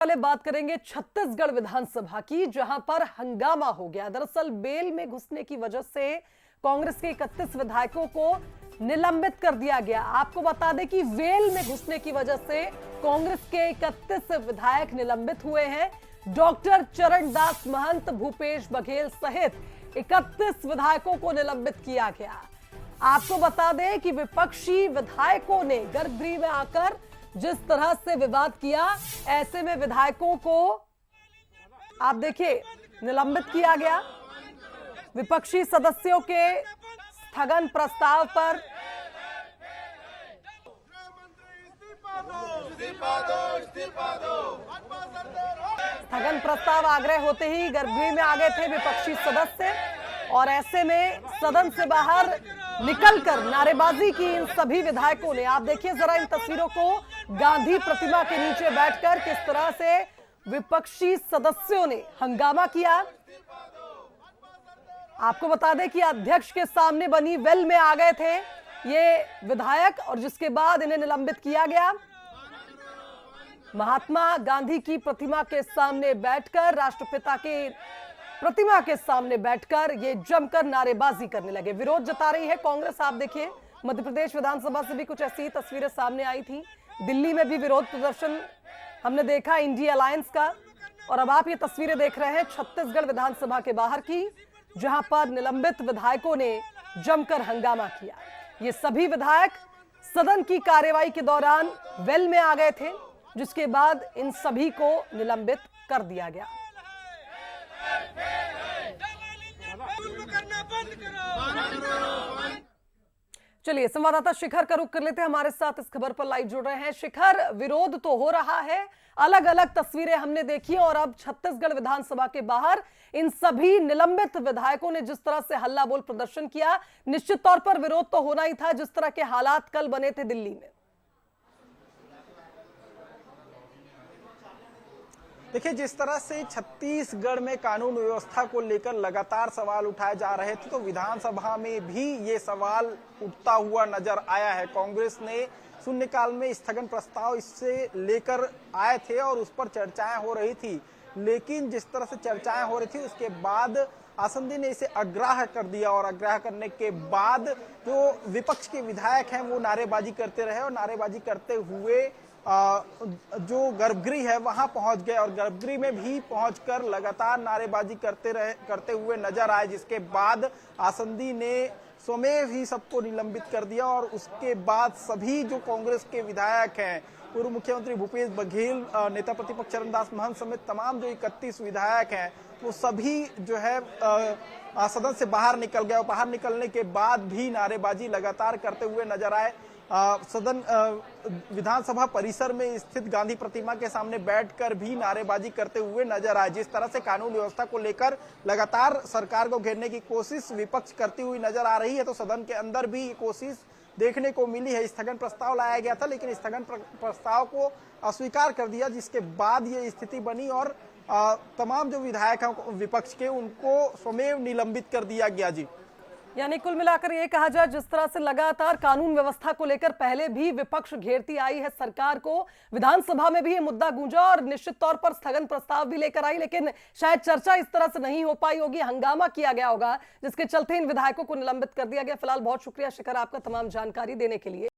पहले बात करेंगे छत्तीसगढ़ विधानसभा की, जहां पर हंगामा हो गया। दरअसल बेल में घुसने की वजह से कांग्रेस के 31 विधायकों को निलंबित कर दिया गया। आपको बता दें कि वेल में घुसने की वजह से कांग्रेस के 31 विधायक निलंबित हुए हैं। डॉक्टर चरणदास महंत, भूपेश बघेल सहित 31 विधायकों को निलंबित किया गया। आपको बता दें कि विपक्षी विधायकों ने गर्भगृह में आकर जिस तरह से विवाद किया, ऐसे में विधायकों को आप देखिए निलंबित किया गया। विपक्षी सदस्यों के स्थगन प्रस्ताव पर स्थगन प्रस्ताव आग्रह होते ही गर्भगृह में आ गए थे विपक्षी सदस्य, और ऐसे में सदन से बाहर निकलकर नारेबाजी की इन सभी विधायकों ने। आप देखिए जरा इन तस्वीरों को, गांधी प्रतिमा के नीचे बैठकर किस तरह से विपक्षी सदस्यों ने हंगामा किया। आपको बता दें कि अध्यक्ष के सामने बनी वेल में आ गए थे ये विधायक, और जिसके बाद इन्हें निलंबित किया गया। महात्मा गांधी की प्रतिमा के सामने बैठकर, राष्ट्रपिता के प्रतिमा के सामने बैठकर ये जमकर नारेबाजी करने लगे। विरोध जता रही है कांग्रेस। आप देखिए मध्य प्रदेश विधानसभा से भी कुछ ऐसी तस्वीरें सामने आई थी। दिल्ली में भी विरोध प्रदर्शन हमने देखा इंडिया अलायंस का, और अब आप ये तस्वीरें देख रहे हैं छत्तीसगढ़ विधानसभा के बाहर की, जहां पर निलंबित विधायकों ने जमकर हंगामा किया। ये सभी विधायक सदन की कार्यवाही के दौरान वेल में आ गए थे, जिसके बाद इन सभी को निलंबित कर दिया गया। चलिए संवाददाता शिखर का रुख कर लेते हैं, हमारे साथ इस खबर पर लाइव जुड़ रहे हैं। शिखर, विरोध तो हो रहा है, अलग अलग तस्वीरें हमने देखी, और अब छत्तीसगढ़ विधानसभा के बाहर इन सभी निलंबित विधायकों ने जिस तरह से हल्ला बोल प्रदर्शन किया, निश्चित तौर पर विरोध तो होना ही था, जिस तरह के हालात कल बने थे दिल्ली में। देखिए, जिस तरह से छत्तीसगढ़ में कानून व्यवस्था को लेकर लगातार सवाल उठाए जा रहे थे, तो विधानसभा में भी ये सवाल उठता हुआ नजर आया है। कांग्रेस ने शून्यकाल में स्थगन प्रस्ताव इससे लेकर आए थे और उस पर चर्चाएं हो रही थी, लेकिन जिस तरह से चर्चाएं हो रही थी उसके बाद आसंदी ने इसे अग्राह्य कर दिया, और अग्राह्य करने के बाद जो विपक्ष के विधायक हैं वो नारेबाजी करते रहे, और नारेबाजी करते हुए जो गर्भगृह है वहां पहुंच गए, और गर्भगृह में भी पहुंचकर लगातार नारेबाजी करते हुए नजर आए, जिसके बाद आसंदी ने स्वमेव ही सबको निलंबित कर दिया। और उसके बाद सभी जो कांग्रेस के विधायक हैं, पूर्व मुख्यमंत्री भूपेश बघेल, नेता प्रतिपक्ष चरणदास महंत समेत तमाम जो 31 विधायक हैं, वो सभी जो है सदन से बाहर निकल गए, और बाहर निकलने के बाद भी नारेबाजी लगातार करते हुए नजर आए। सदन विधानसभा परिसर में स्थित गांधी प्रतिमा के सामने बैठकर भी नारेबाजी करते हुए नजर आए। जिस तरह से कानून व्यवस्था को लेकर लगातार सरकार को घेरने की कोशिश विपक्ष करती हुई नजर आ रही है, तो सदन के अंदर भी ये कोशिश देखने को मिली है। स्थगन प्रस्ताव लाया गया था, लेकिन स्थगन प्रस्ताव को अस्वीकार कर दिया, जिसके बाद ये स्थिति बनी, और तमाम जो विधायक हैं विपक्ष के, उनको स्वमेव निलंबित कर दिया गया। जी, यानी कुल मिलाकर ये कहा जाए, जिस तरह से लगातार कानून व्यवस्था को लेकर पहले भी विपक्ष घेरती आई है सरकार को, विधानसभा में भी ये मुद्दा गूंजा और निश्चित तौर पर स्थगन प्रस्ताव भी लेकर आई, लेकिन शायद चर्चा इस तरह से नहीं हो पाई होगी, हंगामा किया गया होगा, जिसके चलते इन विधायकों को निलंबित कर दिया गया। फिलहाल बहुत शुक्रिया शिखर आपका तमाम जानकारी देने के लिए।